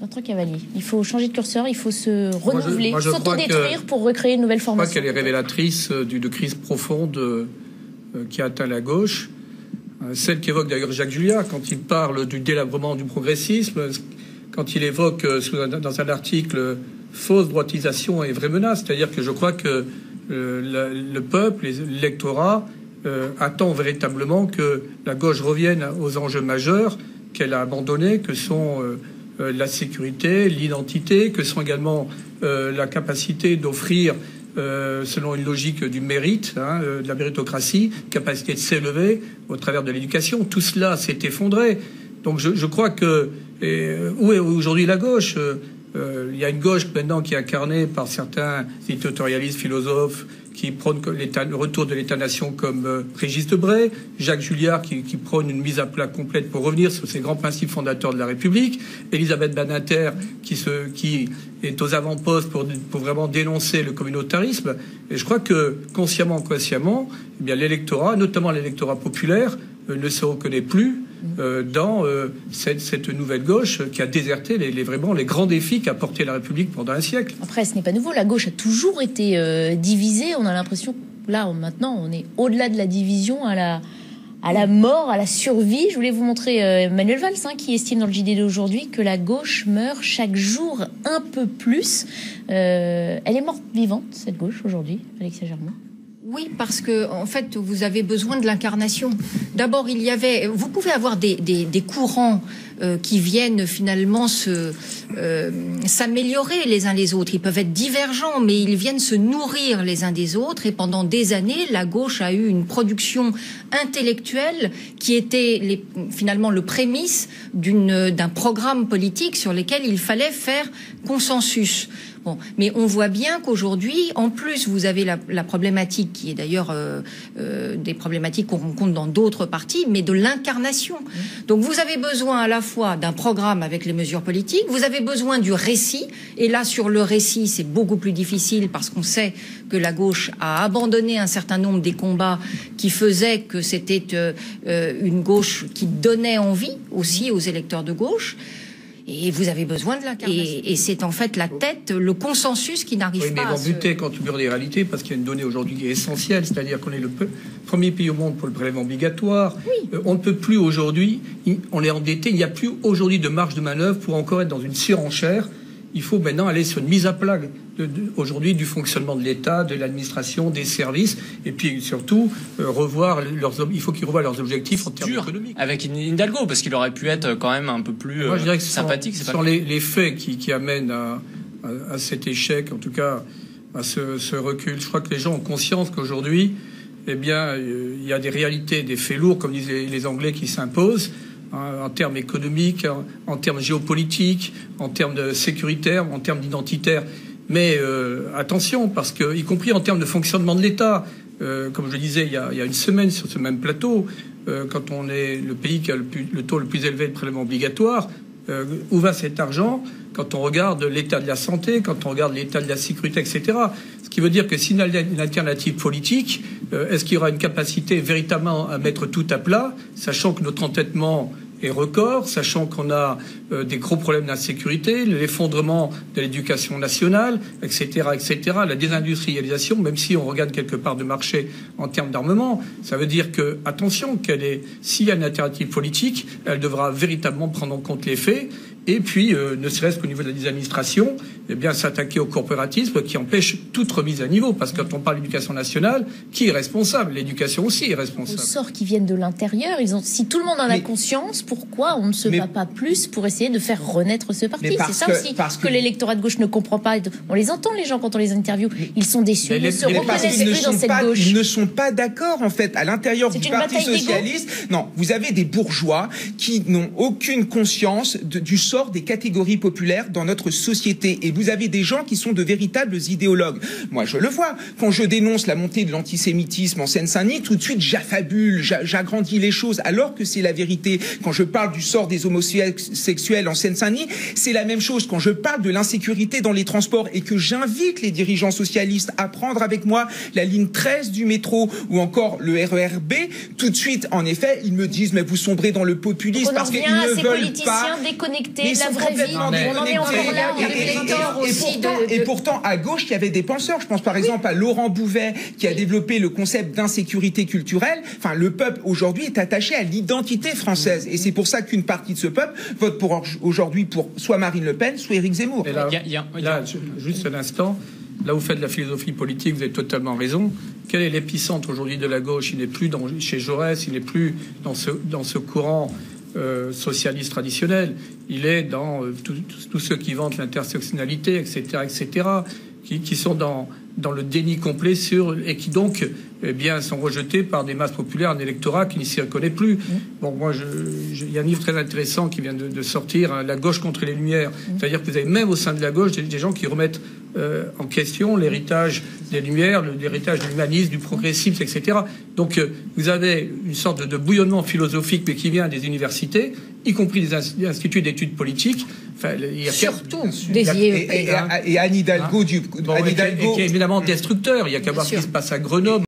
Bertrand Cavalli, il faut changer de curseur, il faut se renouveler, s'autodétruire pour recréer une nouvelle formation. Je crois qu'elle est révélatrice d'une crise profonde qui a atteint la gauche. Celle qu'évoque d'ailleurs Jacques Julliard quand il parle du délabrement du progressisme, quand il évoque dans un article fausse droitisation et vraie menace. C'est-à-dire que je crois que le peuple, l'électorat, attend véritablement que la gauche revienne aux enjeux majeurs qu'elle a abandonnés, que sont la sécurité, l'identité, que sont également la capacité d'offrir, selon une logique du mérite, de la méritocratie, capacité de s'élever au travers de l'éducation. Tout cela s'est effondré. Donc je crois que... où est aujourd'hui la gauche ? Il y a une gauche maintenant qui est incarnée par certains éditorialistes, philosophes, qui prônent le retour de l'État-nation comme Régis Debray, Jacques Julliard qui prône une mise à plat complète pour revenir sur ces grands principes fondateurs de la République, Elisabeth Badinter qui est aux avant-postes pour vraiment dénoncer le communautarisme. Et je crois que consciemment ou inconsciemment, eh bien l'électorat, notamment l'électorat populaire, ne se reconnaît plus dans cette nouvelle gauche qui a déserté vraiment les grands défis qu'a porté la République pendant un siècle. Après, ce n'est pas nouveau. La gauche a toujours été divisée. On a l'impression que là, maintenant, on est au-delà de la division à la mort, à la survie. Je voulais vous montrer Manuel Valls, qui estime dans le JDD aujourd'hui que la gauche meurt chaque jour un peu plus. Elle est morte vivante, cette gauche, aujourd'hui, Alexia Germain. Oui, parce que en fait, vous avez besoin de l'incarnation. D'abord, vous pouvez avoir des courants qui viennent finalement s'améliorer les uns les autres. Ils peuvent être divergents, mais ils viennent se nourrir les uns des autres. Et pendant des années, la gauche a eu une production intellectuelle qui était finalement le prémisse d'un programme politique sur lequel il fallait faire consensus. Bon, mais on voit bien qu'aujourd'hui, en plus, vous avez la problématique qui est d'ailleurs des problématiques qu'on rencontre dans d'autres partis, mais de l'incarnation. Donc vous avez besoin à la fois d'un programme avec les mesures politiques, vous avez besoin du récit, et là sur le récit c'est beaucoup plus difficile parce qu'on sait que la gauche a abandonné un certain nombre des combats qui faisaient que c'était une gauche qui donnait envie aussi aux électeurs de gauche. Et vous avez besoin de l'incarnation. Et c'est en fait la tête, le consensus qui n'arrive pas à se... Oui, mais ils vont buter contre le mur des réalités parce qu'il y a une donnée aujourd'hui qui est essentielle, c'est-à-dire qu'on est le premier pays au monde pour le prélèvement obligatoire. Oui. On ne peut plus aujourd'hui, on est endetté, il n'y a plus aujourd'hui de marge de manœuvre pour encore être dans une surenchère. Il faut maintenant aller sur une mise à plat aujourd'hui du fonctionnement de l'État, de l'administration, des services, et puis surtout il faut qu'ils revoient leurs objectifs en termes économiques. Avec Hidalgo, parce qu'il aurait pu être quand même un peu plus Moi, je dirais que sympathique. Ce sont les faits qui amènent à cet échec, en tout cas à ce recul. Je crois que les gens ont conscience qu'aujourd'hui, eh bien, il y a des réalités, des faits lourds, comme disent les Anglais, qui s'imposent. En termes économiques, en termes géopolitiques, en termes sécuritaires, en termes d'identitaires. Mais attention, parce que, y compris en termes de fonctionnement de l'État, comme je le disais il y a une semaine sur ce même plateau, quand on est le pays qui a le taux le plus élevé de prélèvement obligatoire, où va cet argent quand on regarde l'état de la santé, quand on regarde l'état de la sécurité, etc. Ce qui veut dire que s'il y a une alternative politique, est-ce qu'il y aura une capacité véritablement à mettre tout à plat, sachant que notre entêtement est record, sachant qu'on a des gros problèmes d'insécurité, l'effondrement de l'éducation nationale, etc., etc., la désindustrialisation, même si on regarde quelque part de marché en termes d'armement, ça veut dire que, attention, s'il y a une alternative politique, elle devra véritablement prendre en compte les faits. Et puis, ne serait-ce qu'au niveau de la administration, eh bien, s'attaquer au corporatisme qui empêche toute remise à niveau. Parce que quand on parle d'éducation nationale, qui est responsable? L'éducation aussi est responsable. Aux sorts qui viennent de l'intérieur, si tout le monde en a conscience, pourquoi on ne se bat pas plus pour essayer de faire renaître ce parti? C'est ça aussi que l'électorat de gauche ne comprend pas. On les entend, les gens, quand on les interviewe. Ils sont déçus. Ils ne se reconnaissent plus dans cette gauche. Ils ne sont pas d'accord, en fait. À l'intérieur du Parti socialiste, non, vous avez des bourgeois qui n'ont aucune conscience du sort des catégories populaires dans notre société. Et vous avez des gens qui sont de véritables idéologues. Moi, je le vois. Quand je dénonce la montée de l'antisémitisme en Seine-Saint-Denis, tout de suite, j'affabule, j'agrandis les choses, alors que c'est la vérité. Quand je parle du sort des homosexuels en Seine-Saint-Denis, c'est la même chose. Quand je parle de l'insécurité dans les transports et que j'invite les dirigeants socialistes à prendre avec moi la ligne 13 du métro ou encore le RER B, tout de suite, en effet, ils me disent, mais vous sombrez dans le populisme parce qu'ils ne veulent pas... déconnectés C'est la vraie vie. On en est encore là. Et pourtant, à gauche, il y avait des penseurs. Je pense par exemple à Laurent Bouvet, qui a développé le concept d'insécurité culturelle. Enfin, le peuple aujourd'hui est attaché à l'identité française, et c'est pour ça qu'une partie de ce peuple vote aujourd'hui pour soit Marine Le Pen, soit Éric Zemmour. Et là, juste un instant. Là, vous faites de la philosophie politique, vous avez totalement raison. Quel est l'épicentre aujourd'hui de la gauche? Il n'est plus chez Jaurès, il n'est plus dans ce courant socialiste traditionnel. Il est dans tous ceux qui vantent l'intersectionnalité, etc., qui sont dans le déni complet et qui donc sont rejetés par des masses populaires, un électorat qui ne s'y reconnaît plus. Bon, moi, il y a un livre très intéressant qui vient de sortir, hein, La gauche contre les Lumières. C'est-à-dire que vous avez même au sein de la gauche des gens qui remettent en question l'héritage des Lumières, l'héritage de l'humanisme, du progressisme, etc. Donc vous avez une sorte de bouillonnement philosophique, mais qui vient des universités, y compris des instituts d'études politiques. Enfin, il y a surtout et Anne Hidalgo qui est évidemment destructeur. Il y a qu'à voir ce qui se passe à Grenoble.